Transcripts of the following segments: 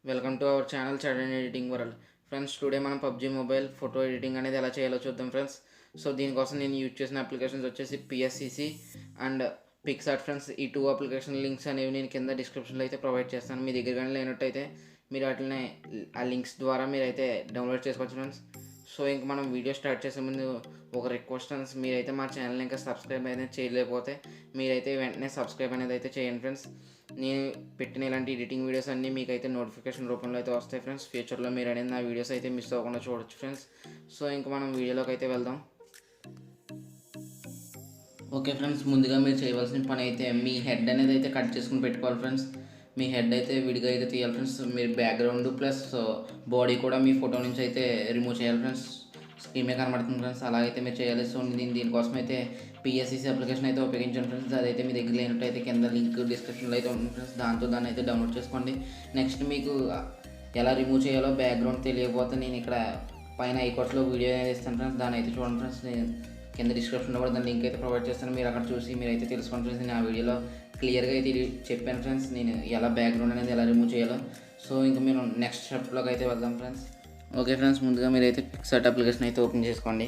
Welcome to our channel Charan editing world. Friends, today మనం PUBG mobile photo editing అనేది ఎలా చేయాలో చూద్దాం ఫ్రెండ్స్. సో దీనికోసం నేను యూజ్ చేసిన అప్లికేషన్స్ వచ్చేసి పిఎస్సిసి అండ్ పిక్సార్ట్ ఫ్రెండ్స్. ఈ టూ అప్లికేషన్ లింక్స్ అనేవి నేను కింద డిస్క్రిప్షన్లో అయితే ప్రొవైడ్ చేస్తాను. మీ దగ్గర కానీ లేనట్టయితే మీరు వాటిని ఆ లింక్స్ ద్వారా మీరు అయితే డౌన్లోడ్ చేసుకోవచ్చు ఫ్రెండ్స్. సో ఇంక మనం వీడియో స్టార్ట్ చేసే ముందు ఒక రిక్వెస్ట్ ఫ్రెండ్స్, మీరైతే మా ఛానల్ ఇంకా సబ్స్క్రైబ్ అయితే చేయలేకపోతే మీరైతే వెంటనే సబ్స్క్రైబ్ అనేది అయితే చేయండి ఫ్రెండ్స్. నేను పెట్టిన ఇలాంటి ఎడిటింగ్ వీడియోస్ అన్నీ మీకు అయితే నోటిఫికేషన్ రూపంలో అయితే వస్తాయి ఫ్రెండ్స్. ఫ్యూచర్లో మీరు అనేది నా వీడియోస్ అయితే మిస్ అవ్వకుండా చూడొచ్చు ఫ్రెండ్స్. సో ఇంక మనం వీడియోలోకి అయితే వెళ్దాం. ఓకే ఫ్రెండ్స్, ముందుగా మీరు చేయవలసిన పని అయితే మీ హెడ్ అనేది అయితే కట్ చేసుకుని పెట్టుకోవాలి ఫ్రెండ్స్. మీ హెడ్ అయితే విడిగా అయితే తీయాలి ఫ్రెండ్స్. మీరు బ్యాక్గ్రౌండ్ ప్లస్ బాడీ కూడా మీ ఫోటో నుంచి అయితే రిమూవ్ చేయాలి ఫ్రెండ్స్. స్క్రీన్ కనబడుతుంది ఫ్రెండ్స్, అలాగైతే మీరు చేయాలి. సో దీనికోసం అయితే పిఎస్సిసి అప్లికేషన్ అయితే ఉపయోగించండి ఫ్రెండ్స్. అదైతే మీ దగ్గర లేనట్టయితే కింద లింక్ డిస్క్రిప్షన్లో అయితే ఉంటుంది ఫ్రెండ్స్. దాన్ని అయితే డౌన్లోడ్ చేసుకోండి. నెక్స్ట్ మీకు ఎలా రిమూవ్ చేయాలో బ్యాక్గ్రౌండ్ తెలియకపోతే నేను ఇక్కడ పైన ఐకాట్స్లో వీడియో అనేది ఇస్తాను ఫ్రెండ్స్. దాన్ని అయితే చూడండి ఫ్రెండ్స్. నేను కింద డిస్క్రిప్షన్లో కూడా దాని లింక్ అయితే ప్రొవైడ్ చేస్తాను. మీరు అక్కడ చూసి మీరు అయితే తెలుసుకోండి ఫ్రెండ్స్. నేను ఆ వీడియోలో క్లియర్గా అయితే చెప్పాను ఫ్రెండ్స్, నేను ఎలా బ్యాక్గ్రౌండ్ అనేది ఎలా రిమూవ్ చేయాలో. సో ఇంకా మీరు నెక్స్ట్ స్టెప్లోకి అయితే వెళ్దాం ఫ్రెండ్స్. ఓకే ఫ్రెండ్స్, ముందుగా మీరు అయితే పిక్సార్ట్ అప్లికేషన్ అయితే ఓపెన్ చేసుకోండి.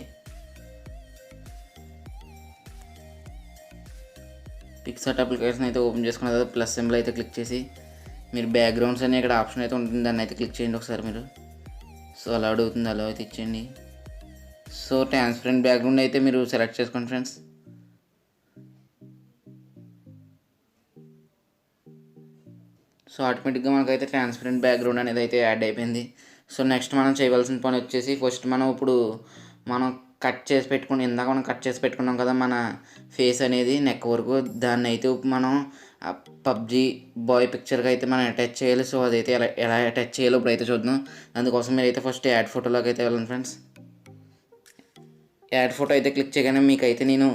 పిక్సార్ట్ అప్లికేషన్ అయితే ఓపెన్ చేసుకున్న తర్వాత ప్లస్ సింబల్ అయితే క్లిక్ చేసి మీరు బ్యాక్గ్రౌండ్స్ అనే ఇక్కడ ఆప్షన్ అయితే ఉంటుంది, దాన్ని అయితే క్లిక్ చేయండి ఒకసారి మీరు. సో అలా అడుగుతుంది, అలా అయితే ఇచ్చేయండి. సో ట్రాన్స్పరెంట్ బ్యాక్గ్రౌండ్ అయితే మీరు సెలెక్ట్ చేసుకోండి ఫ్రెండ్స్. సో ఆటోమేటిక్గా మనకైతే ట్రాన్స్పరెంట్ బ్యాక్గ్రౌండ్ అనేది అయితే యాడ్ అయిపోయింది. సో నెక్స్ట్ మనం చేయవలసిన పని వచ్చేసి ఫస్ట్ మనం ఇందాక మనం కట్ చేసి పెట్టుకున్నాం కదా మన ఫేస్ అనేది నెక్ వరకు, దాన్ని అయితే మనం పబ్జీ బాయ్ పిక్చర్కి అయితే మనం అటాచ్ చేయాలి. సో అదైతే ఎలా అటాచ్ చేయాలో ఇప్పుడు అయితే చూద్దాం. అందుకోసం మీరు అయితే ఫస్ట్ యాడ్ ఫోటోలోకి అయితే వెళ్ళండి ఫ్రెండ్స్. యాడ్ ఫోటో అయితే క్లిక్ చేయగానే మీకు అయితే నేను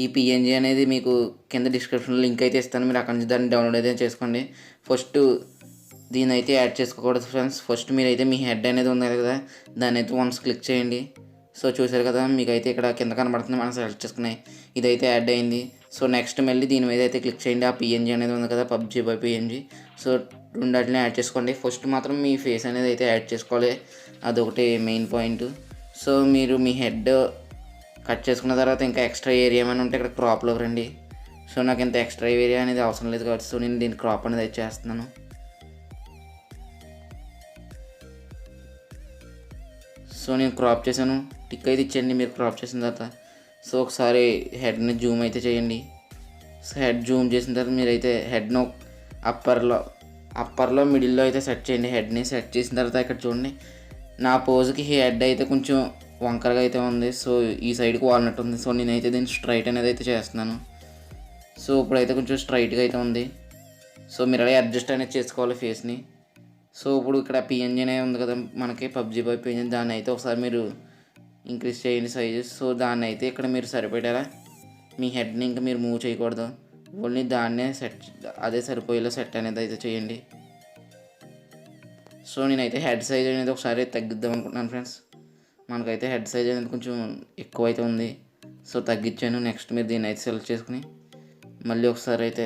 ఈ పిఎన్జీ అనేది మీకు కింద డిస్క్రిప్షన్లో లింక్ అయితే ఇస్తాను. మీరు అక్కడి నుంచి దాన్ని డౌన్లోడ్ అయితే చేసుకోండి. ఫస్ట్ దీని అయితే యాడ్ చేసుకోకూడదు ఫ్రెండ్స్. ఫస్ట్ మీరైతే మీ హెడ్ అనేది ఉంది కదా, దాన్ని అయితే వన్స్ క్లిక్ చేయండి. సో చూసారు కదా, మీకు అయితే ఇక్కడ కింద కనబడుతుంది, మనం సెలెక్ట్ చేసుకున్నాయి, ఇదైతే యాడ్ అయింది. సో నెక్స్ట్ మళ్ళీ దీని మీద అయితే క్లిక్ చేయండి. ఆ పిఎన్జీ అనేది ఉంది కదా, పబ్జీ బై పిఎన్జీ. సో రెండాటిని యాడ్ చేసుకోండి. ఫస్ట్ మాత్రం మీ ఫేస్ అనేది అయితే యాడ్ చేసుకోవాలి, అదొకటి మెయిన్ పాయింట్. సో మీరు మీ హెడ్ కట్ చేసుకున్న తర్వాత ఇంకా ఎక్స్ట్రా ఏరియా ఏమైనా ఉంటే ఇక్కడ క్రాప్లోకి రండి. సో నాకు ఇంత ఎక్స్ట్రా ఏరియా అనేది అవసరం లేదు కాబట్టి సో నేను దీన్ని క్రాప్ అనేది అయితే చేస్తున్నాను. సో నేను క్రాప్ చేశాను, టిక్ అయితే ఇచ్చేయండి మీరు క్రాప్ చేసిన తర్వాత. సో ఒకసారి హెడ్ని జూమ్ అయితే చేయండి. సో హెడ్ జూమ్ చేసిన తర్వాత మీరైతే హెడ్ను అప్పర్లో మిడిల్లో అయితే సెట్ చేయండి. హెడ్ని సెట్ చేసిన తర్వాత ఇక్కడ చూడండి, నా పోజ్కి హెడ్ అయితే కొంచెం వంకరగా అయితే ఉంది. సో ఈ సైడ్కి వాల్నట్ ఉంది. సో నేనైతే దీన్ని స్ట్రైట్ అనేది అయితే చేస్తున్నాను. సో ఇప్పుడైతే కొంచెం స్ట్రైట్గా అయితే ఉంది. సో మీరు అలా అడ్జస్ట్ అనేది చేసుకోవాలి ఫేస్ని. సో ఇప్పుడు ఇక్కడ పిఎన్జీ అనేది ఉంది కదా మనకి, పబ్జీ బై పిఎన్జీ, దాన్ని అయితే ఒకసారి మీరు ఇంక్రీజ్ చేయండి సైజెస్. సో దాన్ని అయితే ఇక్కడ మీరు సరిపెట్టారా, మీ హెడ్ని ఇంకా మీరు మూవ్ చేయకూడదు, ఓన్లీ దాన్నే అదే సరిపోయేలా సెట్ అనేది అయితే చేయండి. సో నేనైతే హెడ్ సైజ్ అనేది ఒకసారి తగ్గిద్దాం అనుకుంటున్నాను ఫ్రెండ్స్. మనకైతే హెడ్ సైజ్ అనేది కొంచెం ఎక్కువ అయితే ఉంది. సో తగ్గించాను. నెక్స్ట్ మీరు దీన్ని అయితే సెలెక్ట్ చేసుకుని మళ్ళీ ఒకసారి అయితే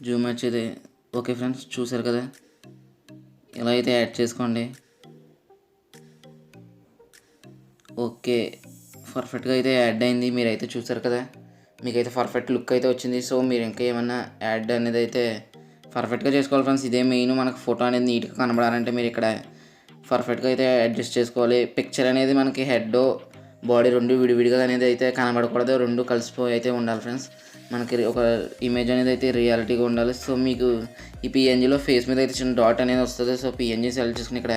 జూమ్ వచ్చేది. ఓకే ఫ్రెండ్స్, చూసారు కదా, ఇలా అయితే యాడ్ చేసుకోండి. ఓకే, పర్ఫెక్ట్గా అయితే యాడ్ అయింది. మీరైతే చూసారు కదా, మీకైతే పర్ఫెక్ట్ లుక్ అయితే వచ్చింది. సో మీరు ఇంకా ఏమన్నా యాడ్ అనేది అయితే పర్ఫెక్ట్గా చేసుకోవాలి ఫ్రెండ్స్. ఇదే మెయిన్, మనకు ఫోటో అనేది నీట్గా కనబడాలంటే మీరు ఇక్కడ పర్ఫెక్ట్గా అయితే అడ్జస్ట్ చేసుకోవాలి. పిక్చర్ అనేది మనకి హెడ్ బాడీ రెండు విడివిడిగా అనేది అయితే కనబడకూడదు, రెండు కలిసిపోయి అయితే ఉండాలి ఫ్రెండ్స్. మనకి ఒక ఇమేజ్ అనేది అయితే రియాలిటీగా ఉండాలి. సో మీకు ఈ పిఎన్జీలో ఫేస్ మీద అయితే చిన్న డాట్ అనేది వస్తుంది. సో పిఎన్జీ సెలెక్ట్ చేసుకుని ఇక్కడ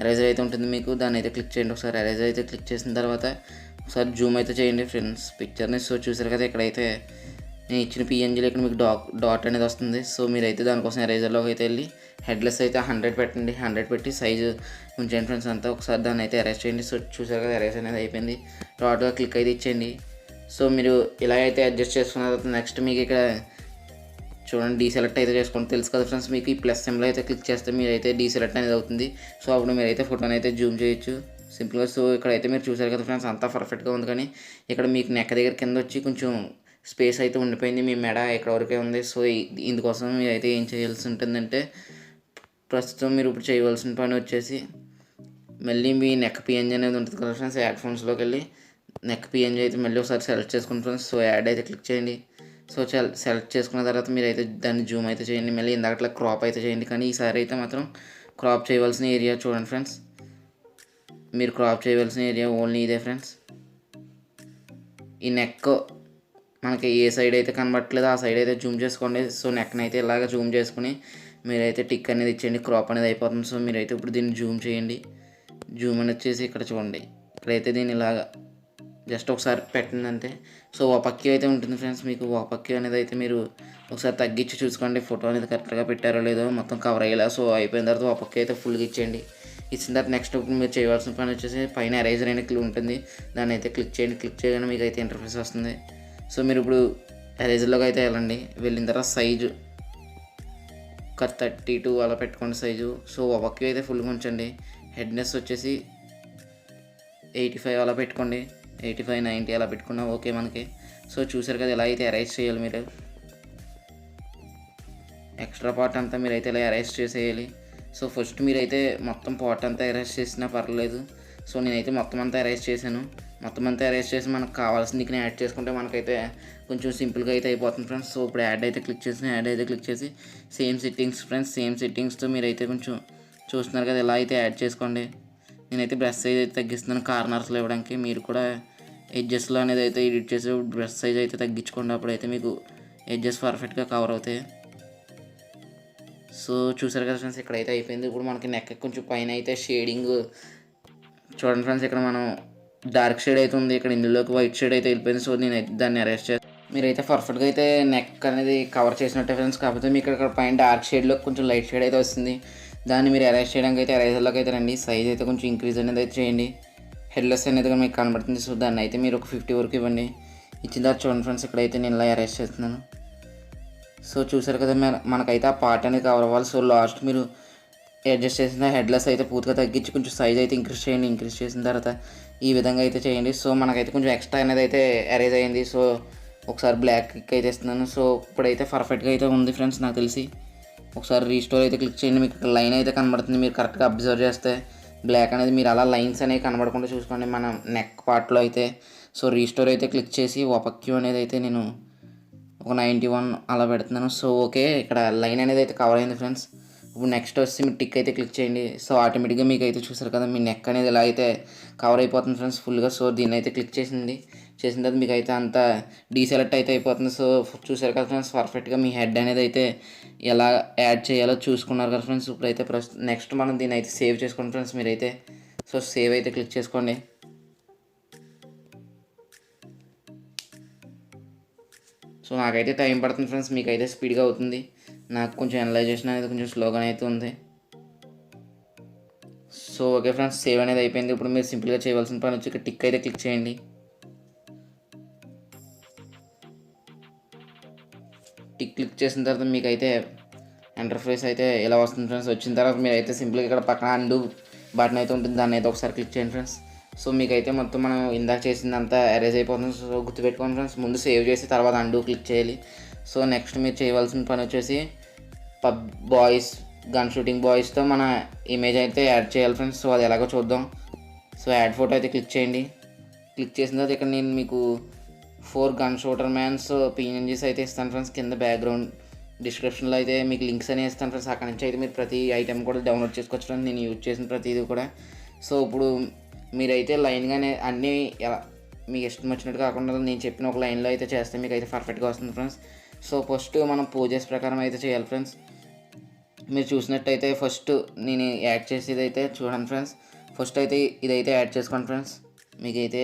ఎరేజర్ అయితే ఉంటుంది మీకు, దాన్ని అయితే క్లిక్ చేయండి. ఒకసారి ఎరేజర్ అయితే క్లిక్ చేసిన తర్వాత ఒకసారి జూమ్ అయితే చేయండి ఫ్రెండ్స్ పిక్చర్ని. సో చూసారు కదా, ఇక్కడైతే నేను ఇచ్చిన పిఎన్జీలో ఇక్కడ మీకు డాట్ అనేది వస్తుంది. సో మీరైతే దానికోసం ఎరేజర్లోకి అయితే వెళ్ళి హెడ్లెస్ అయితే 100 పెట్టండి. 100 పెట్టి సైజు ఉంచండి ఫ్రెండ్స్ అంతా. ఒకసారి దాన్ని అయితే ఎరేజ్ చేయండి. సో చూసారు కదా, ఎరేజ్ అనేది అయిపోయింది. డాట్గా క్లిక్ అయితే ఇచ్చేయండి. సో మీరు ఇలా అయితే అడ్జస్ట్ చేసుకున్న తర్వాత నెక్స్ట్ మీకు ఇక్కడ చూడండి డీసెలెక్ట్ అయితే చేసుకోండి. తెలుసు కదా ఫ్రెండ్స్, మీకు ఈ ప్లస్ సింబల్ అయితే క్లిక్ చేస్తే మీరైతే డీసెలెక్ట్ అనేది అవుతుంది. సో అప్పుడు మీరైతే ఫోటోని అయితే జూమ్ చేయొచ్చు సింపుల్గా. సో ఇక్కడైతే మీరు చూసారు కదా ఫ్రెండ్స్, అంతా పర్ఫెక్ట్గా ఉంది. కానీ ఇక్కడ మీకు నెక్ దగ్గర కింద వచ్చి కొంచెం స్పేస్ అయితే ఉండిపోయింది, మీ మెడ ఇక్కడ వరకే ఉంది. సో ఇందుకోసం మీరు అయితే ఏం చేయాల్సి ఉంటుందంటే ప్రస్తుతం మీరు ఇప్పుడు చేయవలసిన పని వచ్చేసి మళ్ళీ మీ నెక్ పిఎన్జీ అనేది ఉంటుంది కదా ఫ్రెండ్స్, యాడ్ ఫోన్స్లోకి వెళ్ళి నెక్ పిఎన్జీ అయితే మళ్ళీ ఒకసారి సెలెక్ట్ చేసుకుని ఫ్రెండ్స్. సో యాడ్ అయితే క్లిక్ చేయండి. సో సెలెక్ట్ చేసుకున్న తర్వాత మీరు అయితే దాన్ని జూమ్ అయితే చేయండి. మళ్ళీ ఇందాకట్లా క్రాప్ అయితే చేయండి, కానీ ఈసారి అయితే మాత్రం క్రాప్ చేయవలసిన ఏరియా చూడండి ఫ్రెండ్స్. మీరు క్రాప్ చేయవలసిన ఏరియా ఓన్లీ ఇదే ఫ్రెండ్స్. ఈ నెక్ మనకి ఏ సైడ్ అయితే కనబట్టలేదో ఆ సైడ్ అయితే జూమ్ చేసుకోండి. సో నెక్ని అయితే ఇలాగ జూమ్ చేసుకుని మీరైతే టిక్ అనేది ఇచ్చేయండి, క్రాప్ అనేది అయిపోతుంది. సో మీరైతే ఇప్పుడు దీన్ని జూమ్ చేయండి. జూమ్ అని వచ్చేసి ఇక్కడ చూడండి, ఇక్కడైతే దీన్ని ఇలాగా జస్ట్ ఒకసారి పెట్టండి అంతే. సో ఓపక్కి అయితే ఉంటుంది ఫ్రెండ్స్. మీకు ఓపక్కి అనేది అయితే మీరు ఒకసారి తగ్గించి చూసుకోండి, ఫోటో అనేది కరెక్ట్గా పెట్టారో లేదో, మొత్తం కవర్ అయ్యేలా. సో అయిపోయిన తర్వాత ఓపక్కి అయితే ఫుల్గా ఇచ్చేయండి. ఇచ్చిన తర్వాత నెక్స్ట్ మీరు చేయవలసిన పని వచ్చేసి పైన ఎరేజర్ అనే క్లిక్ ఉంటుంది, దాన్ని అయితే క్లిక్ చేయండి. క్లిక్ చేయగానే మీకు అయితే ఇంటర్ఫేస్ వస్తుంది. సో మీరు ఇప్పుడు ఎరేజర్లోకి అయితే వెళ్ళండి. వెళ్ళిన తర్వాత సైజు ఒక 32 అలా పెట్టుకోండి సైజు. సో ఓపక్కి అయితే ఫుల్గా ఉంచండి. హెడ్నెస్ వచ్చేసి 85 అలా పెట్టుకోండి, 85, 90 అలా పెట్టుకున్నా ఓకే మనకి. సో చూసారు కదా ఎలా అయితే అరేంజ్ చేయాలి. మీరు ఎక్స్ట్రా పార్ట్ అంతా మీరైతే ఇలా అరేంజ్ చేసేయాలి. సో ఫస్ట్ మీరైతే మొత్తం పార్ట్ అంతా అరేంజ్ చేసినా పర్లేదు. సో నేనైతే మొత్తం అంతా అరేంజ్ చేశాను. మొత్తం అంతా అరేంజ్ చేసి మనకు కావాల్సిన నీకు యాడ్ చేసుకుంటే మనకైతే కొంచెం సింపుల్గా అయితే అయిపోతుంది ఫ్రెండ్స్. సో ఇప్పుడు యాడ్ అయితే క్లిక్ చేసి సేమ్ సెట్టింగ్స్ ఫ్రెండ్స్, సేమ్ సెట్టింగ్స్తో మీరైతే కొంచెం చూస్తున్నారు కదా ఎలా అయితే యాడ్ చేసుకోండి. నేనైతే బ్రష్ సైజ్ అయితే తగ్గిస్తున్నాను కార్నర్స్లో ఇవ్వడానికి. మీరు కూడా ఎడ్జెస్లో అనేది అయితే ఎడిట్ చేసి బ్రష్ సైజ్ అయితే తగ్గించుకోండి, అప్పుడైతే మీకు ఎడ్జెస్ పర్ఫెక్ట్గా కవర్ అవుతాయి. సో చూసారు కదా ఫ్రెండ్స్, ఇక్కడైతే అయిపోయింది. ఇప్పుడు మనకి నెక్ కొంచెం పైన అయితే షేడింగ్ చూడండి ఫ్రెండ్స్, ఇక్కడ మనం డార్క్ షేడ్ అయితే ఉంది, ఇక్కడ ఇందులోకి వైట్ షేడ్ అయితే వెళ్ళిపోయింది. సో నేను అయితే దాన్ని అరెస్ట్ చేస్తాను. మీరైతే పర్ఫెక్ట్గా అయితే నెక్ అనేది కవర్ చేసినట్టే ఫ్రెండ్స్. కాకపోతే మీకు ఇక్కడ పైన డార్క్ షేడ్లో కొంచెం లైట్ షేడ్ అయితే వస్తుంది, దాన్ని మీరు అరెస్ట్ చేయడానికి అయితే ఎరేజర్లోకి అయితే రండి. సైజ్ అయితే కొంచెం ఇంక్రీజ్ అనేది అయితే చేయండి. హెడ్లెస్ అనేది మీకు కనబడుతుంది. సో దాన్ని అయితే మీరు ఒక 50 వరకు ఇవ్వండి. ఇచ్చిన తర్వాత చూడండి ఫ్రెండ్స్, ఇక్కడైతే నేను ఇలా అరెస్ట్ చేస్తున్నాను. సో చూసారు కదా మనకైతే ఆ పార్ట్ అనేది కవర్ అవ్వాలి. సో లాస్ట్ మీరు అడ్జస్ట్ చేసిన హెడ్లెస్ అయితే పూర్తిగా తగ్గించి కొంచెం సైజ్ అయితే ఇంక్రీజ్ చేయండి. ఇంక్రీజ్ చేసిన తర్వాత ఈ విధంగా అయితే చేయండి. సో మనకైతే కొంచెం ఎక్స్ట్రా అనేది అయితే అరేంజ్ అయ్యింది. సో ఒకసారి బ్లాక్ క్లిక్ అయితే ఇస్తున్నాను. సో ఇప్పుడైతే పర్ఫెక్ట్గా అయితే ఉంది ఫ్రెండ్స్ నాకు తెలిసి. ఒకసారి రీస్టోర్ అయితే క్లిక్ చేయండి. మీకు ఇక్కడ లైన్ అయితే కనబడుతుంది, మీరు కరెక్ట్గా అబ్జర్వ్ చేస్తే బ్లాక్ అనేది మీరు అలా లైన్స్ అనేవి కనబడకుండా చూసుకోండి మన నెక్ పార్ట్లో అయితే. సో రీస్టోర్ అయితే క్లిక్ చేసి ఓపక్యూ అనేది అయితే నేను ఒక 91 అలా పెడుతున్నాను. సో ఓకే, ఇక్కడ లైన్ అనేది అయితే కవర్ అయింది ఫ్రెండ్స్. ఇప్పుడు నెక్స్ట్ వచ్చి మీరు టిక్ అయితే క్లిక్ చేయండి. సో ఆటోమేటిక్గా మీకు అయితే చూసారు కదా మీ నెక్ అనేది ఎలా అయితే కవర్ అయిపోతుంది ఫ్రెండ్స్ ఫుల్గా. సో దీన్ని అయితే క్లిక్ చేసిన తర్వాత మీకు అయితే అంతా డీసెలెక్ట్ అయితే అయిపోతుంది. సో చూసారు కదా ఫ్రెండ్స్, పర్ఫెక్ట్గా మీ హెడ్ అనేది అయితే ఎలా యాడ్ చేయాలో చూసుకున్నారు కదా ఫ్రెండ్స్. ఇప్పుడైతే నెక్స్ట్ మనం దీన్ని అయితే సేవ్ చేసుకోండి ఫ్రెండ్స్ మీరైతే. సో సేవ్ అయితే క్లిక్ చేసుకోండి. సో నాకైతే టైం పడుతుంది ఫ్రెండ్స్, మీకైతే స్పీడ్గా అవుతుంది. నాకు కొంచెం అనలైజేషన్ అనేది కొంచెం స్లోగానే అయితే ఉంది. సో ఓకే ఫ్రెండ్స్, సేవ్ అనేది అయిపోయింది. ఇప్పుడు మీరు సింపుల్గా చేయవలసిన పని వచ్చి ఇక్కడ టిక్ అయితే క్లిక్ చేయండి. టిక్ క్లిక్ చేసిన తర్వాత మీకైతే ఇంటర్ఫేస్ అయితే ఇలా వస్తుంది ఫ్రెండ్స్. వచ్చిన తర్వాత మీరు అయితే సింపుల్గా ఇక్కడ పక్కన అండు బటన్ అయితే ఉంటుంది, దాన్ని అయితే ఒకసారి క్లిక్ చేయండి ఫ్రెండ్స్. సో మీకైతే మొత్తం మనం ఇందాక చేసిందంతా అరేంజ్ అయిపోతుంది. సో గుర్తుపెట్టుకోండి ఫ్రెండ్స్, ముందు సేవ్ చేసి తర్వాత అండు క్లిక్ చేయాలి. సో నెక్స్ట్ మీరు చేయవలసిన పని వచ్చేసి బాయ్స్ గన్ షూటింగ్ బాయ్స్తో మన ఇమేజ్ అయితే యాడ్ చేయాలి ఫ్రెండ్స్. సో అది ఎలాగో చూద్దాం. సో యాడ్ ఫోటో అయితే క్లిక్ చేయండి. క్లిక్ చేసిన తర్వాత ఇక్కడ నేను మీకు 4 గన్ షూటర్ మ్యాన్స్ పిఎన్జీస్ అయితే ఇస్తాను ఫ్రెండ్స్. కింద బ్యాక్గ్రౌండ్ డిస్క్రిప్షన్లో అయితే మీకు లింక్స్ అనేవి ఇస్తాను ఫ్రెండ్స్. అక్కడ నుంచి అయితే మీరు ప్రతి ఐటెం కూడా డౌన్లోడ్ చేసుకోవచ్చు ఫ్రెండ్స్, నేను యూజ్ చేసిన ప్రతిదీ కూడా. సో ఇప్పుడు మీరైతే లైన్గానే అన్నీ ఎలా మీకు ఇష్టం వచ్చినట్టు కాకుండా నేను చెప్పిన ఒక లైన్లో అయితే చేస్తే మీకు అయితే పర్ఫెక్ట్గా వస్తుంది ఫ్రెండ్స్. సో ఫస్ట్ మనం పోజెస్ ప్రకారం అయితే చేయాలి ఫ్రెండ్స్. మీరు చూసినట్టయితే ఫస్ట్ నేను యాడ్ చేసేది అయితే చూడండి ఫ్రెండ్స్. ఫస్ట్ అయితే ఇదైతే యాడ్ చేసుకోండి ఫ్రెండ్స్ మీకైతే.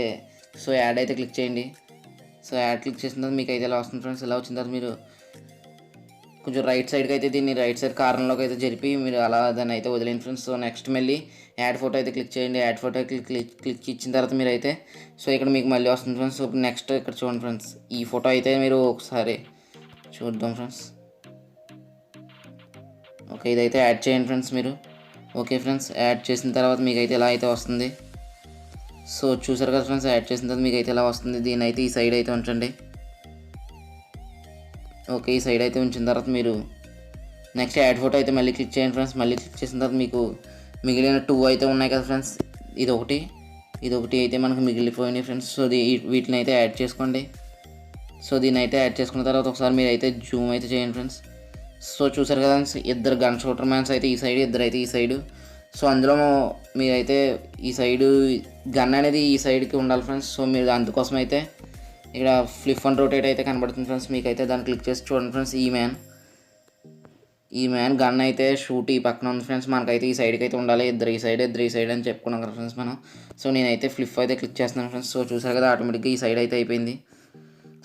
సో యాడ్ అయితే క్లిక్ చేయండి. సో యాడ్ క్లిక్ చేసిన తర్వాత మీకు అయితే ఇలా వస్తుంది ఫ్రెండ్స్. ఇలా వచ్చిన తర్వాత మీరు కొంచెం రైట్ సైడ్కి అయితే దీన్ని రైట్ సైడ్ కార్నర్లోకి అయితే జరిపి మీరు అలా దాన్ని అయితే వదిలేండి ఫ్రెండ్స్. సో నెక్స్ట్ మళ్ళీ యాడ్ ఫోటో అయితే క్లిక్ చేయండి. యాడ్ ఫోటో క్లిక్ ఇచ్చిన తర్వాత మీరు అయితే సో ఇక్కడ మీకు మళ్ళీ వస్తుంది ఫ్రెండ్స్. సో నెక్స్ట్ ఇక్కడ చూడండి ఫ్రెండ్స్, ఈ ఫోటో అయితే మీరు ఒకసారి చూద్దాం ఫ్రెండ్స్. ఓకే, ఇదైతే యాడ్ చేయండి ఫ్రెండ్స్ మీరు. ఓకే ఫ్రెండ్స్, యాడ్ చేసిన తర్వాత మీకు అయితే ఇలా అయితే వస్తుంది. సో చూసారు కదా ఫ్రెండ్స్, యాడ్ చేసిన తర్వాత మీకు అయితే ఇలా వస్తుంది. దీని అయితే ఈ సైడ్ అయితే ఉంచండి. ఓకే, ఈ సైడ్ అయితే ఉంచిన తర్వాత మీరు నెక్స్ట్ యాడ్ ఫోటో అయితే మళ్ళీ క్లిక్ చేయండి ఫ్రెండ్స్. మళ్ళీ క్లిక్ చేసిన తర్వాత మీకు మిగిలిన 2 అయితే ఉన్నాయి కదా ఫ్రెండ్స్, ఇదొకటి అయితే మనకు మిగిలిపోయినాయి ఫ్రెండ్స్. సో వీటిని అయితే యాడ్ చేసుకోండి. సో దీన్ని అయితే యాడ్ చేసుకున్న తర్వాత ఒకసారి మీరు అయితే జూమ్ అయితే చేయండి ఫ్రెండ్స్. సో చూసారు కదా ఇద్దరు గన్ షూటర్ మ్యాన్స్ అయితే ఈ సైడ్, ఇద్దరు అయితే ఈ సైడు. సో అందులో మీరైతే ఈ సైడు గన్ అనేది ఈ సైడ్కి ఉండాలి ఫ్రెండ్స్. సో మీరు అందుకోసం అయితే ఇక్కడ ఫ్లిప్ అండ్ రొటేట్ అయితే కనబడుతుంది ఫ్రెండ్స్. మీకైతే దాన్ని క్లిక్ చేసి చూడండి ఫ్రెండ్స్. ఈ మ్యాన్ గన్ అయితే షూట్ ఈ పక్కన ఉంది ఫ్రెండ్స్. మనకైతే ఈ సైడ్కి అయితే ఉండాలి. ఇద్దరు ఈ సైడ్ అని చెప్పుకున్నాం కదా ఫ్రెండ్స్ మనం. సో నేనైతే ఫ్లిప్ అయితే క్లిక్ చేస్తున్నాను ఫ్రెండ్స్. సో చూసారు కదా ఆటోమేటిక్గా ఈ సైడ్ అయితే అయిపోయింది.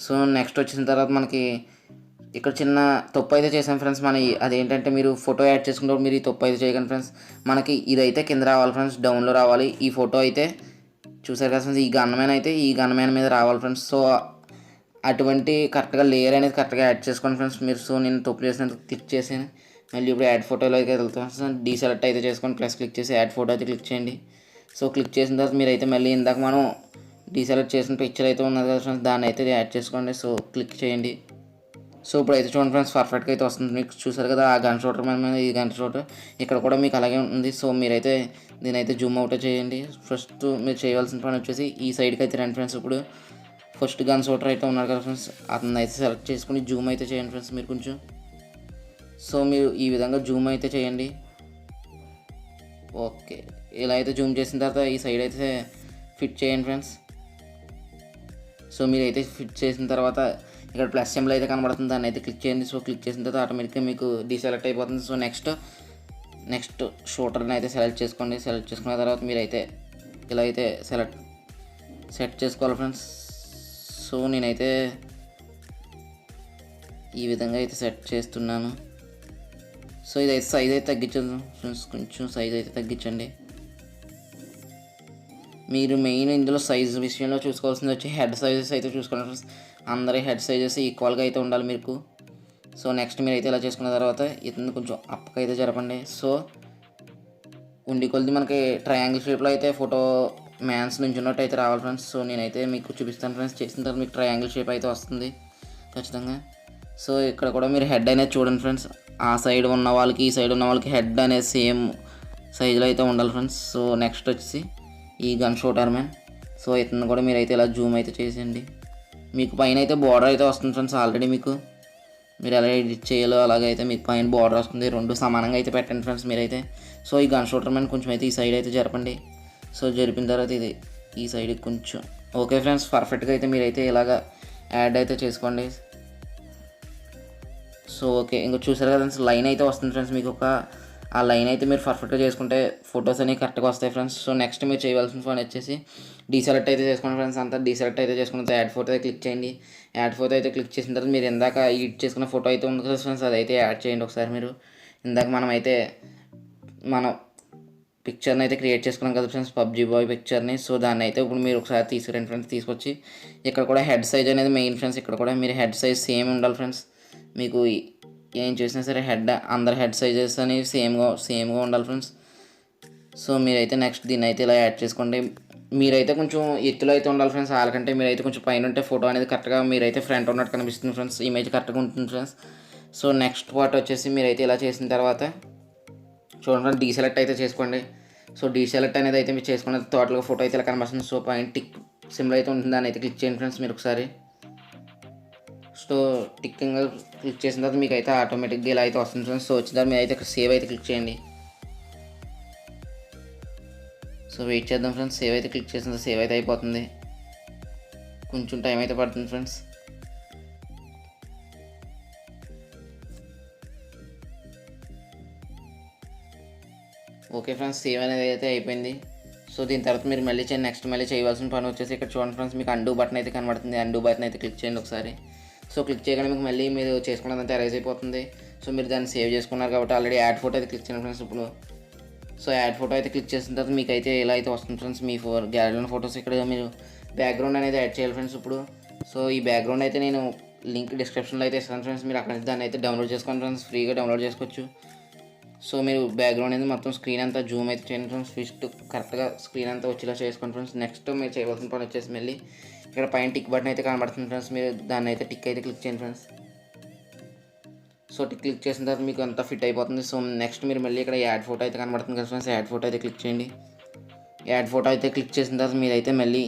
సో నెక్స్ట్ వచ్చిన తర్వాత మనకి ఇక్కడ చిన్న తప్పు అయితే చేసాం ఫ్రెండ్స్. అదేంటంటే మీరు ఫోటో యాడ్ చేసుకున్నప్పుడు మీరు ఈ తప్పు అయితే చేయకండి ఫ్రెండ్స్. మనకి ఇదైతే కింద రావాలి ఫ్రెండ్స్, డౌన్లో రావాలి. ఈ ఫోటో అయితే చూసారు కదా ఫ్రెండ్స్, ఈ గన్మ్యాన్ మీద రావాలి ఫ్రెండ్స్. సో అటువంటి కరెక్ట్గా లేయర్ అనేది కరెక్ట్గా యాడ్ చేసుకోండి ఫ్రెండ్స్ మీరు. సో నేను తప్పు చేసినందుకు క్లిక్ చేసి మళ్ళీ ఇప్పుడు యాడ్ ఫోటోలో అయితే వెళ్తాం. సో డీసెలెక్ట్ అయితే చేసుకొని ప్లస్ క్లిక్ చేసి యాడ్ ఫోటో అయితే క్లిక్ చేయండి. సో క్లిక్ చేసిన తర్వాత మీరైతే మళ్ళీ ఇందాక మనం డీసెలెక్ట్ చేసిన పిక్చర్ అయితే ఉన్నది కదా ఫ్రెండ్స్, దాన్ని అయితే యాడ్ చేసుకోండి. సో క్లిక్ చేయండి. సో ఇప్పుడు అయితే చూడండి ఫ్రెండ్స్, పర్ఫెక్ట్గా అయితే వస్తుంది. మీకు చూసారు కదా ఆ గన్ షూటర్ మీద ఈ గన్ షూటర్ ఇక్కడ కూడా మీకు అలాగే ఉంది. సో మీరైతే దీని అయితే జూమ్ అవుట్ చేయండి. ఫస్ట్ మీరు చేయవలసిన పని వచ్చేసి ఈ సైడ్కి అయితే రండి ఫ్రెండ్స్. ఇప్పుడు ఫస్ట్ గన్ షూటర్ అయితే ఉన్నారు కదా ఫ్రెండ్స్, అతను అయితే సెలెక్ట్ చేసుకుని జూమ్ అయితే చేయండి ఫ్రెండ్స్ మీరు కొంచెం. సో మీరు ఈ విధంగా జూమ్ అయితే చేయండి. ఓకే, ఇలా అయితే జూమ్ చేసిన తర్వాత ఈ సైడ్ అయితే ఫిట్ చేయండి ఫ్రెండ్స్. సో మీరైతే ఫిట్ చేసిన తర్వాత ఇక్కడ ప్లస్ సింబల్ అయితే కనబడుతుంది, దాన్ని అయితే క్లిక్ చేయండి. సో క్లిక్ చేసిన తర్వాత ఆటోమేటిక్గా మీకు డీసెలెక్ట్ అయిపోతుంది. సో నెక్స్ట్ షూటర్ని అయితే సెలెక్ట్ చేసుకోండి. సెలెక్ట్ చేసుకున్న తర్వాత మీరైతే ఇలా అయితే సెట్ చేసుకోవాలి ఫ్రెండ్స్. సో నేనైతే ఈ విధంగా అయితే సెట్ చేస్తున్నాను. సో ఇదైతే సైజ్ అయితే తగ్గించండి ఫ్రెండ్స్, కొంచెం సైజ్ అయితే తగ్గించండి. మీరు మెయిన్ ఇందులో సైజ్ విషయంలో చూసుకోవాల్సింది వచ్చి హెడ్ సైజెస్ అయితే చూసుకోండి ఫ్రెండ్స్. అందరి హెడ్ సైజెస్ ఈక్వల్గా అయితే ఉండాలి మీకు. సో నెక్స్ట్ మీరు అయితే ఇలా చేసుకున్న తర్వాత ఇతను కొంచెం అప్పకి అయితే జరపండి. సో ఉండి కొలిది మనకి ట్రయాంగిల్ షేప్లో అయితే ఫోటో మ్యాన్స్ నుంచి ఉన్నట్టు అయితే రావాలి ఫ్రెండ్స్. సో నేనైతే మీకు చూపిస్తాను ఫ్రెండ్స్. చేసిన తర్వాత మీకు ట్రయాంగిల్ షేప్ అయితే వస్తుంది ఖచ్చితంగా. సో ఇక్కడ కూడా మీరు హెడ్ అనేది చూడండి ఫ్రెండ్స్. ఆ సైడ్ ఉన్న వాళ్ళకి ఈ సైడ్ ఉన్న వాళ్ళకి హెడ్ అనేది సేమ్ సైజులో అయితే ఉండాలి ఫ్రెండ్స్. సో నెక్స్ట్ వచ్చేసి ఈ గన్ షూటర్ మ్యాన్. సో ఇతను కూడా మీరు అయితే ఇలా జూమ్ అయితే చేసేయండి. మీకు పైన అయితే బార్డర్ అయితే వస్తుంది ఫ్రెండ్స్. ఆల్రెడీ మీరు ఎలా ఎడిట్ చేయాలో అలాగైతే మీకు పైన బార్డర్ వస్తుంది. రెండు సమానంగా అయితే పెట్టండి ఫ్రెండ్స్ మీరైతే. సో ఈ గన్ షూటర్ మ్యాన్ కొంచెం అయితే ఈ సైడ్ అయితే జరపండి. సో జరిపిన తర్వాత ఇది ఈ సైడ్కి కొంచెం ఓకే ఫ్రెండ్స్. పర్ఫెక్ట్గా అయితే మీరైతే ఇలాగ యాడ్ అయితే చేసుకోండి. సో ఓకే, ఇంకా చూసారు కదా ఫ్రెండ్స్, లైన్ అయితే వస్తుంది ఫ్రెండ్స్. మీకు ఆ లైన్ అయితే మీరు పర్ఫెక్ట్గా చేసుకుంటే ఫొటోస్ అనేవి కరెక్ట్గా వస్తాయి ఫ్రెండ్స్. సో నెక్స్ట్ మీరు చేయవలసిన పని వచ్చేసి డీసెలెక్ట్ అయితే చేసుకోండి ఫ్రెండ్స్. అంతా డీసెలెక్ట్ అయితే చేసుకున్న తర్వాత యాడ్ ఫోటో అయితే క్లిక్ చేయండి. యాడ్ ఫోటో అయితే క్లిక్ చేసిన తర్వాత మీరు ఇందాక ఎడిట్ చేసుకున్న ఫోటో అయితే ఉంది కదా ఫ్రెండ్స్, అదైతే యాడ్ చేయండి ఒకసారి మీరు. ఇందాక మనం పిక్చర్ని అయితే క్రియేట్ చేసుకున్నాం కదా ఫ్రెండ్స్, పబ్జీ బాయ్ పిక్చర్ని. సో దాన్ని అయితే ఇప్పుడు మీరు ఒకసారి తీసుకురండి ఫ్రెండ్స్. తీసుకొచ్చి ఇక్కడ కూడా హెడ్ సైజ్ అనేది మెయిన్ ఫ్రెండ్స్. ఇక్కడ కూడా మీరు హెడ్ సైజ్ సేమ్ ఉండాలి ఫ్రెండ్స్. మీకు ఏం చేసినా సరే అందరి హెడ్ సైజెస్ అనేవి సేమ్గా ఉండాలి ఫ్రెండ్స్. సో మీరైతే నెక్స్ట్ దీన్ని అయితే ఇలా యాడ్ చేసుకోండి. మీరైతే కొంచెం ఎత్తులో అయితే ఉండాలి ఫ్రెండ్స్. వాళ్ళకంటే మీరైతే కొంచెం పైన ఉంటే ఫోటో అనేది కరెక్ట్గా మీరైతే ఫ్రంట్ ఉన్నట్టు కనిపిస్తుంది ఫ్రెండ్స్. ఇమేజ్ కరెక్ట్గా ఉంటుంది ఫ్రెండ్స్. సో నెక్స్ట్ పార్ట్ వచ్చేసి మీరైతే ఇలా చేసిన తర్వాత చూడండి డీసెలెక్ట్ అయితే చేసుకోండి. సో డీసెలెక్ట్ అనేది అయితే మీరు చేసుకున్న టోటల్గా ఫోటో అయితే ఇలా కనిపిస్తుంది. సో పైన టిక్ సింబల్ అయితే ఉంటుంది, దాన్ని అయితే క్లిక్ చేయండి ఫ్రెండ్స్ మీరు ఒకసారి. సో టిక్కింగ్ క్లిక్ చేసిన తర్వాత మీకు అయితే ఆటోమేటిక్గా ఇలా అయితే వస్తుంది ఫ్రెండ్స్. సో వచ్చిన తర్వాత మీరు అయితే సేవ్ అయితే క్లిక్ చేయండి. సో వెయిట్ చేద్దాం ఫ్రెండ్స్. సేవ్ అయితే క్లిక్ చేసిన సేవ్ అయితే అయిపోతుంది. కొంచెం టైం అయితే పడుతుంది ఫ్రెండ్స్. ఓకే ఫ్రెండ్స్, సేవ్ అనేది అయితే అయిపోయింది. సో దీని తర్వాత మీరు నెక్స్ట్ మళ్ళీ చేయవలసిన పని వచ్చేసి ఇక్కడ చూడండి ఫ్రెండ్స్, మీకు అండూ బటన్ అయితే కనబడుతుంది. అండూ బటన్ అయితే క్లిక్ చేయండి ఒకసారి. సో క్లిక్ చేయగానే మీకు మళ్ళీ మీరు చేసుకున్నదంతా ఎరేజ్ అయిపోతుంది. సో మీరు దాన్ని సేవ్ చేసుకున్నారు కాబట్టి ఆల్రెడీ యాడ్ ఫోటో అయితే క్లిక్ చేయండి ఫ్రెండ్స్ ఇప్పుడు. సో యాడ్ ఫోటో అయితే క్లిక్ చేసిన తర్వాత మీకు అయితే ఇలా అయితే వస్తుంది ఫ్రెండ్స్. మీ గ్యాలరీలో ఫోటోస్ ఇక్కడ మీరు బ్యాక్గ్రౌండ్ అనేది యాడ్ చేయాలి ఫ్రెండ్స్ ఇప్పుడు. సో ఈ బ్యాక్గ్రౌండ్ అయితే నేను లింక్ డిస్క్రిప్షన్లో అయితే ఇస్తాను ఫ్రెండ్స్. మీరు అక్కడ నుంచి దాన్ని అయితే డౌన్లోడ్ చేసుకోండి ఫ్రెండ్స్, ఫ్రీగా డౌన్లోడ్ చేసుకోవచ్చు. సో మీరు బ్యాక్గ్రౌండ్ అనేది మొత్తం స్క్రీన్ అంతా జూమ్ అయితే చేయండి ఫ్రెండ్స్. ఫస్ట్ కరెక్ట్గా స్క్రీన్ అంతా వచ్చేలా చేసుకోండి ఫ్రెండ్స్. నెక్స్ట్ మీరు చేయవలసిన పని వచ్చేసి మళ్ళీ ఇక్కడ పైన టిక్ బటన్ అయితే కనబడుతుంది ఫ్రెండ్స్. మీరు దాన్ని అయితే టిక్ అయితే క్లిక్ చేయండి ఫ్రెండ్స్. సో క్లిక్ చేసిన తర్వాత మీకు అంతా ఫిట్ అయిపోతుంది. సో నెక్స్ట్ మీరు మళ్ళీ ఇక్కడ యాడ్ ఫోటో అయితే కనబడుతుంది కదా ఫ్రెండ్స్, యాడ్ ఫోటో అయితే క్లిక్ చేయండి. యాడ్ ఫోటో అయితే క్లిక్ చేసిన తర్వాత మీరైతే మళ్ళీ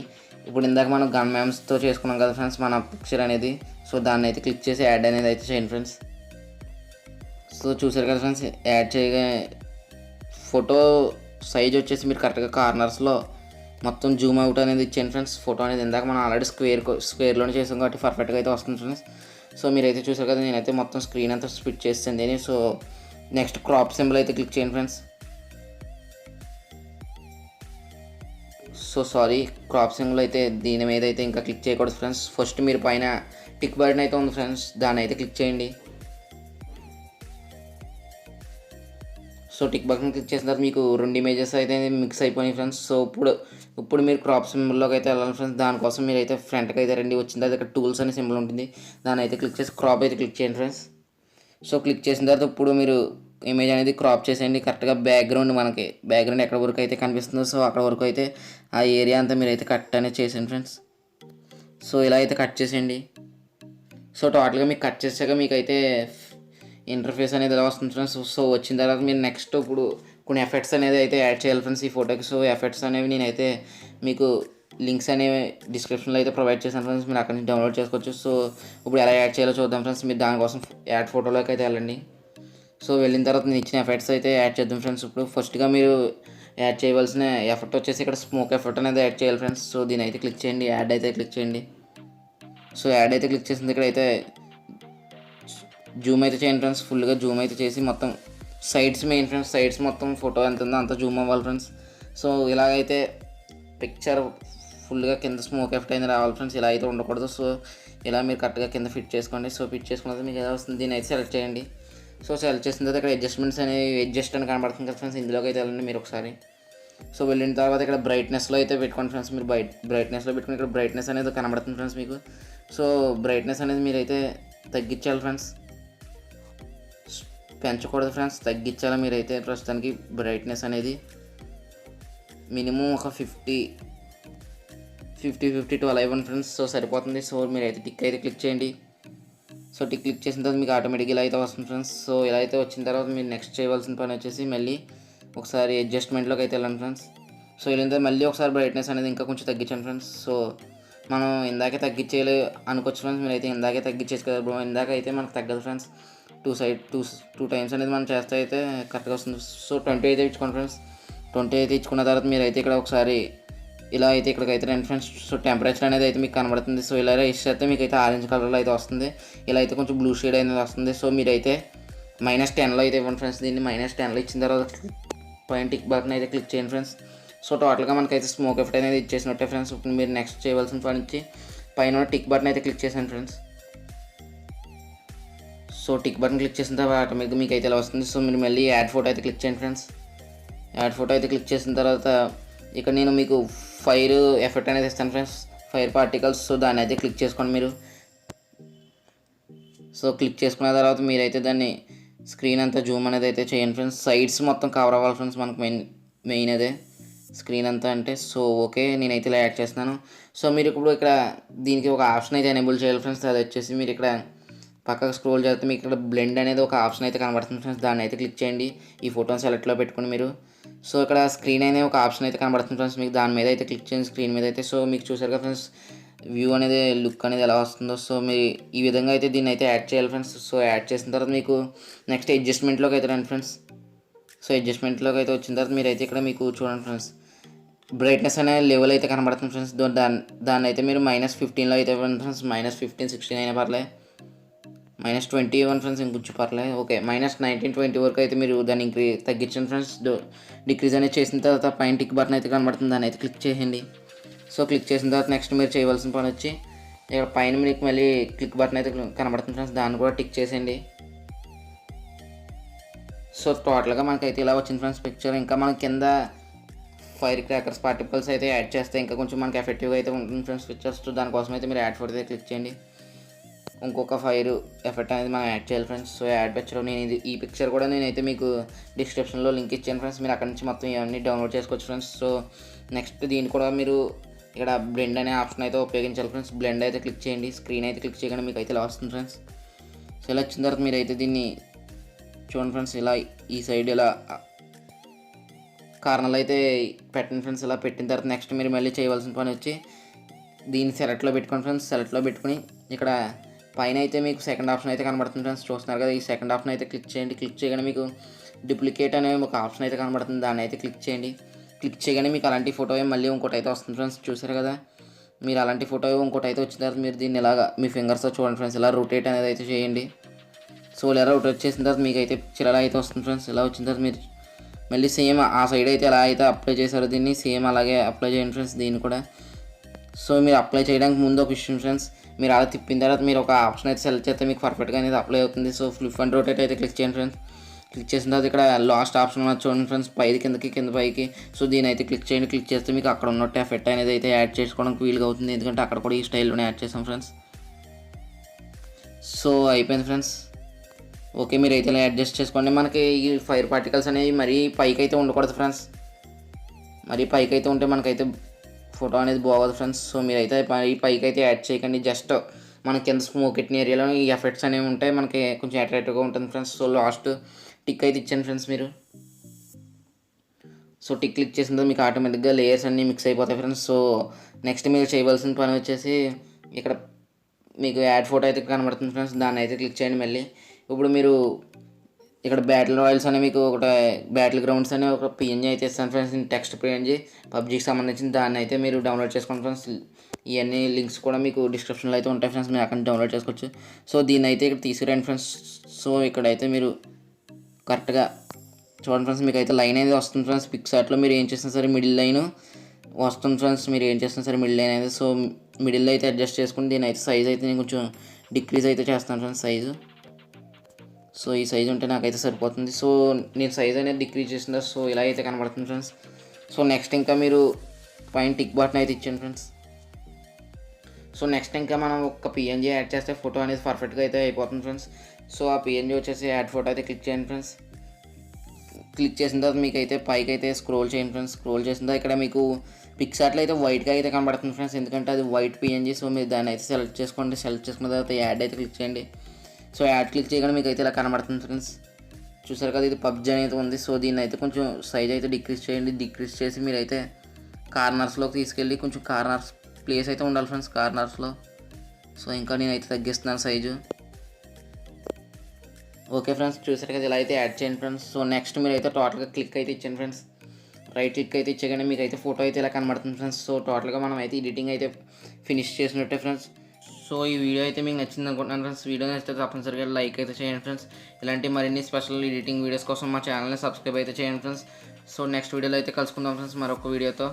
ఇప్పుడు ఇందాక మనం గన్ మ్యామ్స్తో చేసుకున్నాం కదా ఫ్రెండ్స్ మన పిక్చర్ అనేది, సో దాన్ని అయితే క్లిక్ చేసి యాడ్ అనేది అయితే చేయండి ఫ్రెండ్స్. సో చూసారు కదా ఫ్రెండ్స్, యాడ్ చేయగా ఫోటో సైజ్ వచ్చేసి మీరు కరెక్ట్గా కార్నర్స్లో మొత్తం జూమ్ అవుట్ అనేది ఇచ్చేయండి ఫ్రెండ్స్. ఫోటో అనేది ఇందాక మనం ఆల్రెడీ స్క్వేర్లోనే చేసాం కాబట్టి పర్ఫెక్ట్గా అయితే వస్తుంది ఫ్రెండ్స్. సో మీరైతే చూసారు కదా, నేనైతే మొత్తం స్క్రీన్ అంతా స్ప్లిట్ చేస్తుంది. సో నెక్స్ట్ క్రాప్ సింబల్ అయితే క్లిక్ చేయండి friends. So sorry, crop symbol అయితే దీని మీద అయితే ఇంకా క్లిక్ చేయకూడదు ఫ్రెండ్స్. ఫస్ట్ మీరు పైన టిక్ బటన్ అయితే ఉంది ఫ్రెండ్స్, దాన్ని అయితే క్లిక్ చేయండి. సో టిక్ బటన్ క్లిక్ చేసిన తర్వాత మీకు 2 ఇమేజెస్ అయితే మిక్స్ అయిపోయినాయి ఫ్రెండ్స్. సో ఇప్పుడు మీరు క్రాప్ సింబల్లోకి అయితే వెళ్ళాలి ఫ్రెండ్స్. దానికోసం మీరు అయితే ఫ్రంట్కి అయితే రండి. వచ్చిన తర్వాత ఇక్కడ టూల్స్ అనే సింబల్ ఉంటుంది, దాన్ని అయితే క్లిక్ చేసి క్రాప్ అయితే క్లిక్ చేయండి ఫ్రెండ్స్. సో క్లిక్ చేసిన తర్వాత ఇప్పుడు మీరు ఇమేజ్ అనేది క్రాప్ చేసేయండి. కరెక్ట్గా బ్యాక్గ్రౌండ్ ఎక్కడ వరకు అయితే కనిపిస్తుందో సో అక్కడ వరకు అయితే ఆ ఏరియా అంతా మీరు అయితే కట్ అనేది చేసేయండి ఫ్రెండ్స్. సో ఇలా అయితే కట్ చేసేయండి. సో టోటల్గా మీకు కట్ చేసాక మీకు అయితే ఇంటర్ఫేస్ అనేది ఎలా వస్తుంది ఫ్రెండ్స్. సో వచ్చిన తర్వాత మీరు నెక్స్ట్ ఇప్పుడు కొన్ని ఎఫెక్ట్స్ అనేది అయితే యాడ్ చేయాలి ఫ్రెండ్స్ ఈ ఫోటోకి. సో ఎఫెక్ట్స్ అనేవి నేనైతే మీకు లింక్స్ అనేవి డిస్క్రిప్షన్లో అయితే ప్రొవైడ్ చేశాను ఫ్రెండ్స్, మీరు అక్కడ నుంచి డౌన్లోడ్ చేసుకోవచ్చు. సో ఇప్పుడు ఎలా యాడ్ చేయాలో చూద్దాం ఫ్రెండ్స్. మీరు దానికోసం యాడ్ ఫోటోలోకి అయితే వెళ్ళండి. సో వెళ్ళిన తర్వాత నేను ఇచ్చిన ఎఫెక్ట్స్ అయితే యాడ్ చేద్దాం ఫ్రెండ్స్. ఇప్పుడు ఫస్ట్గా మీరు యాడ్ చేయవలసిన ఎఫెక్ట్ వచ్చేసి ఇక్కడ స్మోక్ ఎఫెక్ట్ అనేది యాడ్ చేయాలి ఫ్రెండ్స్. సో దీని అయితే క్లిక్ చేయండి, యాడ్ అయితే క్లిక్ చేయండి. సో యాడ్ అయితే క్లిక్ చేసింది ఇక్కడ అయితే జూమ్ అయితే చేయండి ఫ్రెండ్స్. ఫుల్గా జూమ్ అయితే చేసి మొత్తం సైడ్స్ మెయిన్ ఫ్రెండ్స్, సైడ్స్ మొత్తం ఫోటో ఎంత ఉందో అంత జూమ్ అవ్వాలి ఫ్రెండ్స్. సో ఇలాగైతే పిక్చర్ ఫుల్గా కింద స్మోక్ ఎఫెక్ట్ అయితే రావాలి ఫ్రెండ్స్, ఇలా అయితే ఉండకూడదు. సో ఇలా మీరు కరెక్ట్గా కింద ఫిట్ చేసుకోండి. సో ఫిట్ చేసుకున్న మీకు ఎలా వస్తుంది దీన్ని అయితే సెలెక్ట్ చేయండి. సో సెలెక్ట్ చేసిన తర్వాత ఇక్కడ అడ్జస్ట్మెంట్స్ అనేవి అడ్జస్ట్ అని కనబడుతుంది కదా ఫ్రెండ్స్, ఇందులోకి అయితే వెళ్ళండి మీరు ఒకసారి. సో వెళ్ళిన తర్వాత ఇక్కడ బ్రైట్నెస్లో అయితే పెట్టుకోండి ఫ్రెండ్స్. మీరు బ్రైట్నెస్లో పెట్టుకుని ఇక్కడ బ్రైట్నెస్ అనేది కనబడుతుంది ఫ్రెండ్స్ మీకు. సో బ్రైట్నెస్ అనేది మీరైతే తగ్గించాలి ఫ్రెండ్స్, పెంచకూడదు ఫ్రెండ్స్, తగ్గించాలి మీరైతే. ప్రస్తుతానికి బ్రైట్నెస్ అనేది మినిమం ఒక 50 to 11 ఫ్రెండ్స్. సో సరిపోతుంది. సో మీరైతే టిక్ అయితే క్లిక్ చేయండి. సో టిక్ క్లిక్ చేసిన తర్వాత మీకు ఆటోమేటిక్గా ఇలా అయితే వస్తుంది ఫ్రెండ్స్. సో ఇలా అయితే వచ్చిన తర్వాత మీరు నెక్స్ట్ చేయవలసిన పని వచ్చేసి మళ్ళీ ఒకసారి అడ్జస్ట్మెంట్లోకి అయితే వెళ్ళండి ఫ్రెండ్స్. సో వెళ్ళిన తర్వాత మళ్ళీ ఒకసారి బ్రైట్నెస్ అనేది ఇంకా కొంచెం తగ్గించండి ఫ్రెండ్స్. సో మనం ఇందాకే తగ్గించేయాలి అనుకోవచ్చు ఫ్రెండ్స్, మీరైతే ఇందాకే తగ్గించేసి కదా బ్రో, ఇందాక అయితే మనకు తగ్గదు ఫ్రెండ్స్. టూ టైమ్స్ అనేది మనం చేస్తే అయితే కరెక్ట్గా వస్తుంది. సో 20 అయితే ఇచ్చుకోండి ఫ్రెండ్స్. 20 అయితే ఇచ్చుకున్న తర్వాత మీరు అయితే ఇక్కడ ఒకసారి ఇలా అయితే ఇక్కడికి అయితే రండి ఫ్రెండ్స్. సో టెంపరేచర్ అనేది అయితే మీకు కనబడుతుంది. సో ఇలా ఇస్తే మీకు అయితే ఆరెంజ్ కలర్లో అయితే వస్తుంది, ఇలా అయితే కొంచెం బ్లూ షేడ్ అనేది వస్తుంది. సో మీరైతే -10లో అయితే ఇవ్వండి ఫ్రెండ్స్. దీన్ని -10లో ఇచ్చిన తర్వాత పైన టిక్ బటన్ అయితే క్లిక్ చేయండి ఫ్రెండ్స్. సో టోటల్గా మనకైతే స్మోక్ ఎఫెక్ట్ అనేది ఇచ్చేసినట్టే ఫ్రెండ్స్. ఇప్పుడు మీరు నెక్స్ట్ చేయవలసిన పని వచ్చి పైన టిక్ బటన్ అయితే క్లిక్ చేసాను friends. So tick button click చేసిన తర్వాత ఆటోమేటిక్గా మీకు అయితే ఇలా వస్తుంది. సో మీరు మళ్ళీ యాడ్ ఫోటో అయితే క్లిక్ చేయండి ఫ్రెండ్స్. యాడ్ ఫోటో అయితే క్లిక్ చేసిన తర్వాత ఇక్కడ నేను మీకు ఫైర్ ఎఫెక్ట్ అనేది ఇస్తాను ఫ్రెండ్స్, ఫైర్ పార్టికల్స్. సో దాన్ని అయితే క్లిక్ చేసుకోండి మీరు. సో క్లిక్ చేసుకున్న తర్వాత మీరైతే దాన్ని స్క్రీన్ అంతా జూమ్ అనేది అయితే చేయండి ఫ్రెండ్స్. సైడ్స్ మొత్తం కవర్ అవ్వాలి ఫ్రెండ్స్ మనకు మెయిన్ అదే స్క్రీన్ అంతా అంటే. సో ఓకే, నేనైతే ఇలా యాడ్ చేస్తున్నాను. సో మీరు ఇప్పుడు ఇక్కడ దీనికి ఒక ఆప్షన్ అయితే ఎనేబుల్ చేయాలి ఫ్రెండ్స్. అది వచ్చేసి మీరు ఇక్కడ పక్కకు స్క్రోల్ చేస్తే మీకు ఇక్కడ బ్లెండ్ అనేది ఒక ఆప్షన్ అయితే కనబడుతుంది ఫ్రెండ్స్, దాన్ని అయితే క్లిక్ చేయండి. ఈ ఫోటోని సెలెక్ట్లో పెట్టుకుని మీరు. సో ఇక్కడ స్క్రీన్ అనే ఒక ఆప్షన్ అయితే కనబడుతుంది ఫ్రెండ్స్, మీకు దాని మీద అయితే క్లిక్ చేయండి స్క్రీన్ మీద అయితే. సో మీకు చూసారు కదా ఫ్రెండ్స్ వ్యూ అనేది లుక్ అనేది ఎలా వస్తుందో. సో మీరు ఈ విధంగా అయితే దీన్ని అయితే యాడ్ చేయాలి ఫ్రెండ్స్. సో యాడ్ చేసిన తర్వాత మీకు నెక్స్ట్ అడ్జస్ట్మెంట్లోకి అయితే రండి ఫ్రెండ్స్. సో అడ్జస్ట్మెంట్లోకి అయితే వచ్చిన తర్వాత మీరైతే ఇక్కడ మీకు చూడండి ఫ్రెండ్స్ బ్రైట్నెస్ అనే లెవెల్ అయితే కనబడుతుంది ఫ్రెండ్స్. దాన్ని అయితే మీరు -15లో అయితే ఇవ్వండి ఫ్రెండ్స్. -15, 16 అయినా పర్లేదు, -21 ఫ్రెండ్స్ ఇంకొంచెం పర్లేదు. ఓకే, -19, 20 వరకు అయితే మీరు దాన్ని తగ్గించండి ఫ్రెండ్స్. డిక్రీజ్ అనేది చేసిన తర్వాత పైన టిక్ బటన్ అయితే కనబడుతుంది, దాన్ని అయితే క్లిక్ చేయండి. సో క్లిక్ చేసిన తర్వాత నెక్స్ట్ మీరు చేయవలసిన పని వచ్చి ఇక్కడ పైన మీకు మళ్ళీ క్లిక్ బటన్ అయితే కనబడుతుంది ఫ్రెండ్స్, దాన్ని కూడా టిక్ చేసేయండి. సో టోటల్గా మనకైతే ఇలా వచ్చింది ఫ్రెండ్స్ పిక్చర్. ఇంకా మన కింద ఫైర్ క్రాకర్స్ పార్టికల్స్ అయితే యాడ్ చేస్తే ఇంకా కొంచెం మనకి ఎఫెక్టివ్గా అయితే ఉంటుంది ఫ్రెండ్స్ పిక్చర్స్. దానికోసం అయితే మీరు యాడ్ ఫోటో అయితే క్లిక్ చేయండి. ఇంకొక ఫైర్ ఎఫెక్ట్ అనేది మనం యాడ్ చేయాలి ఫ్రెండ్స్. సో యాడ్ పిక్చర్ ఈ పిక్చర్ కూడా నేనైతే మీకు డిస్క్రిప్షన్లో లింక్ ఇచ్చాను ఫ్రెండ్స్, మీరు అక్కడ నుంచి మొత్తం ఇవన్నీ డౌన్లోడ్ చేసుకోవచ్చు ఫ్రెండ్స్. సో నెక్స్ట్ దీన్ని కూడా మీరు ఇక్కడ బ్లెండ్ అనే ఆప్షన్ అయితే ఉపయోగించాలి ఫ్రెండ్స్. బ్లెండ్ అయితే క్లిక్ చేయండి, స్క్రీన్ అయితే క్లిక్ చేయగానే మీకు అయితే ఇలా వస్తుంది ఫ్రెండ్స్. సో ఇలా వచ్చిన తర్వాత మీరైతే దీన్ని చూడండి ఫ్రెండ్స్, ఇలా ఈ సైడ్ ఇలా కార్నర్లో అయితే పెట్టండి ఫ్రెండ్స్. ఇలా పెట్టిన తర్వాత నెక్స్ట్ మీరు మళ్ళీ చేయవలసిన పని వచ్చి దీన్ని సెలెక్ట్లో పెట్టుకోండి ఫ్రెండ్స్. సెలెక్ట్లో పెట్టుకుని ఇక్కడ పైన అయితే మీకు సెకండ్ ఆప్షన్ అయితే కనబడుతుంది ఫ్రెండ్స్, చూస్తున్నారు కదా. ఈ సెకండ్ ఆప్షన్ అయితే క్లిక్ చేయండి. క్లిక్ చేయగానే మీకు డూప్లికేట్ అనే ఒక ఆప్షన్ అయితే కనబడుతుంది, దాన్ని అయితే క్లిక్ చేయండి. క్లిక్ చేయగానే మీకు అలాంటి ఫోటో మళ్ళీ ఇంకోటి అయితే వస్తుంది ఫ్రెండ్స్, చూసారు కదా. మీరు అలాంటి ఫోటో ఇంకోటి అయితే వచ్చిన తర్వాత మీరు దీన్ని ఇలాగా మీ ఫింగర్స్తో చూడండి ఫ్రెండ్స్, ఇలా రొటేట్ అనేది అయితే చేయండి. సో ఇలా రొటేట్ చేసిన తర్వాత మీకు అయితే చిరలా అయితే వస్తుంది ఫ్రెండ్స్. ఇలా వచ్చిన తర్వాత మీరు మళ్ళీ సేమ్ ఆ సైడ్ అయితే ఎలా అయితే అప్లై చేశారో దీన్ని సేమ్ అలాగే అప్లై చేయండి ఫ్రెండ్స్ దీన్ని కూడా. సో మీరు అప్లై చేయడానికి ముందు ఒక విషయం ఫ్రెండ్స్, మీరు అలా తిప్పిన తర్వాత మీరు ఒక ఆప్షన్ అయితే సెలెక్ట్ చేస్తే మీకు పర్ఫెక్ట్గా అనేది అప్లై అవుతుంది. సో ఫ్లిప్ అండ్ రొటేట్ అయితే క్లిక్ చేయండి ఫ్రెండ్స్. క్లిక్ చేసిన తర్వాత ఇక్కడ లాస్ట్ ఆప్షన్ ఉన్నది చూడండి ఫ్రెండ్స్, పైది కిందకి కింద పైకి. సో దీని అయితే క్లిక్ చేయండి. క్లిక్ చేస్తే మీకు అక్కడ ఉన్నట్టు ఎఫెక్ట్ అనేది అయితే యాడ్ చేసుకోవడానికి వీలుగా అవుతుంది, ఎందుకంటే అక్కడ కూడా ఈ స్టైల్లోనే యాడ్ చేసాం ఫ్రెండ్స్. సో అయిపోయింది ఫ్రెండ్స్. ఓకే, మీరు అయితే ఇలా అడ్జస్ట్ చేసుకోండి. మనకి ఈ ఫైర్ పార్టికల్స్ అనేవి మరీ పైకి అయితే ఉండకూడదు ఫ్రెండ్స్, మరీ పైకి అయితే ఉంటే మనకైతే ఫోటో అనేది బాగోదు ఫ్రెండ్స్. సో మీరైతే పైకి అయితే యాడ్ చేయకండి, జస్ట్ మన కింద స్మోక్ ఎట్టిన ఏరియాలో ఈ ఎఫెక్ట్స్ అనేవి ఉంటాయి, మనకి కొంచెం అట్రాక్టివ్గా ఉంటుంది ఫ్రెండ్స్. సో లాస్ట్ టిక్ అయితే ఇచ్చాను ఫ్రెండ్స్ మీరు. సో టిక్ క్లిక్ చేసిన తర్వాత మీకు ఆటోమేటిక్గా లేయర్స్ అన్నీ మిక్స్ అయిపోతాయి ఫ్రెండ్స్. సో నెక్స్ట్ మీరు చేయవలసిన పని వచ్చేసి ఇక్కడ మీకు యాడ్ ఫోటో అయితే కనబడుతుంది ఫ్రెండ్స్, దాన్ని అయితే క్లిక్ చేయండి. మళ్ళీ ఇప్పుడు మీరు ఇక్కడ బ్యాటిల్ రాయల్స్ అనే మీకు ఒకటి బ్యాటిల్ గ్రౌండ్స్ అనే ఒక పిఎన్జీ అయితే ఇస్తాను ఫ్రెండ్స్, టెక్స్ట్ పిఎన్జీ పబ్జీకి సంబంధించిన, దాన్ని అయితే మీరు డౌన్లోడ్ చేసుకోండి ఫ్రెండ్స్. ఇవన్నీ లింక్స్ కూడా మీకు డిస్క్రిప్షన్లో అయితే ఉంటాయి ఫ్రెండ్స్, మీరు అక్కడ డౌన్లోడ్ చేసుకోవచ్చు. సో దీన్ని అయితే ఇక్కడ తీసుకురండి ఫ్రెండ్స్. సో ఇక్కడైతే మీరు కరెక్ట్గా చూడండి ఫ్రెండ్స్, మీకు అయితే లైన్ అనేది వస్తుంది ఫ్రెండ్స్. పిక్సార్ట్లో మీరు ఏం చేసినా సరే మిడిల్ లైన్ వస్తుంది ఫ్రెండ్స్, మీరు ఏం చేసినా సరే మిడిల్ లైన్ అయితే. సో మిడిల్ అయితే అడ్జస్ట్ చేసుకుని దీని అయితే సైజ్ అయితే నేను కొంచెం డిక్రీజ్ అయితే చేస్తాను ఫ్రెండ్స్ సైజు. సో ఈ సైజు ఉంటే నాకైతే సరిపోతుంది. సో నేను సైజ్ అనేది డిక్రీజ్ చేసిన, సో ఇలా అయితే కనబడుతుంది ఫ్రెండ్స్. సో నెక్స్ట్ ఇంకా మీరు పైన టిక్ బటన్ అయితే ఇచ్చాను ఫ్రెండ్స్. సో నెక్స్ట్ ఇంకా మనం ఒక పిఎన్జీ యాడ్ చేస్తే ఫోటో అనేది పర్ఫెక్ట్గా అయితే అయిపోతుంది ఫ్రెండ్స్. సో ఆ పిఎన్జీ వచ్చేసి యాడ్ ఫోటో అయితే క్లిక్ చేయండి ఫ్రెండ్స్. క్లిక్ చేసిన తర్వాత మీకు అయితే పైకి అయితే స్క్రోల్ చేయండి ఫ్రెండ్స్. స్క్రోల్ చేసిన తర్వాత ఇక్కడ మీకు పిక్సార్ట్లో అయితే వైట్గా అయితే కనబడుతుంది ఫ్రెండ్స్, ఎందుకంటే అది వైట్ పిఎన్జీ. సో మీరు దాన్ని అయితే సెలెక్ట్ చేసుకోండి. సెలెక్ట్ చేసుకున్న తర్వాత యాడ్ అయితే క్లిక్ చేయండి. సో యాడ్ క్లిక్ చేయగానే మీకు అయితే ఇలా కనబడుతుంది ఫ్రెండ్స్, చూసారు కదా. ఇది పబ్జీ అనేది ఉంది. సో దీన్ని అయితే కొంచెం సైజ్ అయితే డిక్రీజ్ చేయండి. డిక్రీజ్ చేసి మీరైతే కార్నర్స్లోకి తీసుకెళ్ళి కొంచెం కార్నర్స్ ప్లేస్ అయితే ఉండాలి ఫ్రెండ్స్ కార్నర్స్లో. సో ఇంకా నేనైతే తగ్గిస్తున్నాను సైజు. ఓకే ఫ్రెండ్స్, చూసారు కదా, ఇలా అయితే యాడ్ చేయండి ఫ్రెండ్స్. సో నెక్స్ట్ మీరు అయితే టోటల్గా క్లిక్ అయితే ఇచ్చాను ఫ్రెండ్స్. రైట్ క్లిక్ అయితే ఇచ్చేగానే మీకు అయితే ఫోటో అయితే ఇలా కనబడుతుంది ఫ్రెండ్స్. సో టోటల్గా మనం అయితే ఎడిటింగ్ అయితే ఫినిష్ చేసినట్టే ఫ్రెండ్స్. సో ఈ వీడియో అయితే మీకు నచ్చింది అనుకుంటున్నాను ఫ్రెండ్స్. వీడియో నచ్చితే తప్పనిసరిగా లైక్ అయితే చేయండి ఫ్రెండ్స్. ఇలాంటి మరిన్ని స్పెషల్ ఎడిటింగ్ వీడియోస్ కోసం మా ఛానల్ని సబ్స్క్రైబ్ అయితే చేయండి ఫ్రెండ్స్. సో నెక్స్ట్ వీడియోలో అయితే కలుసుకుందాం ఫ్రెండ్స్ మరొక వీడియోతో.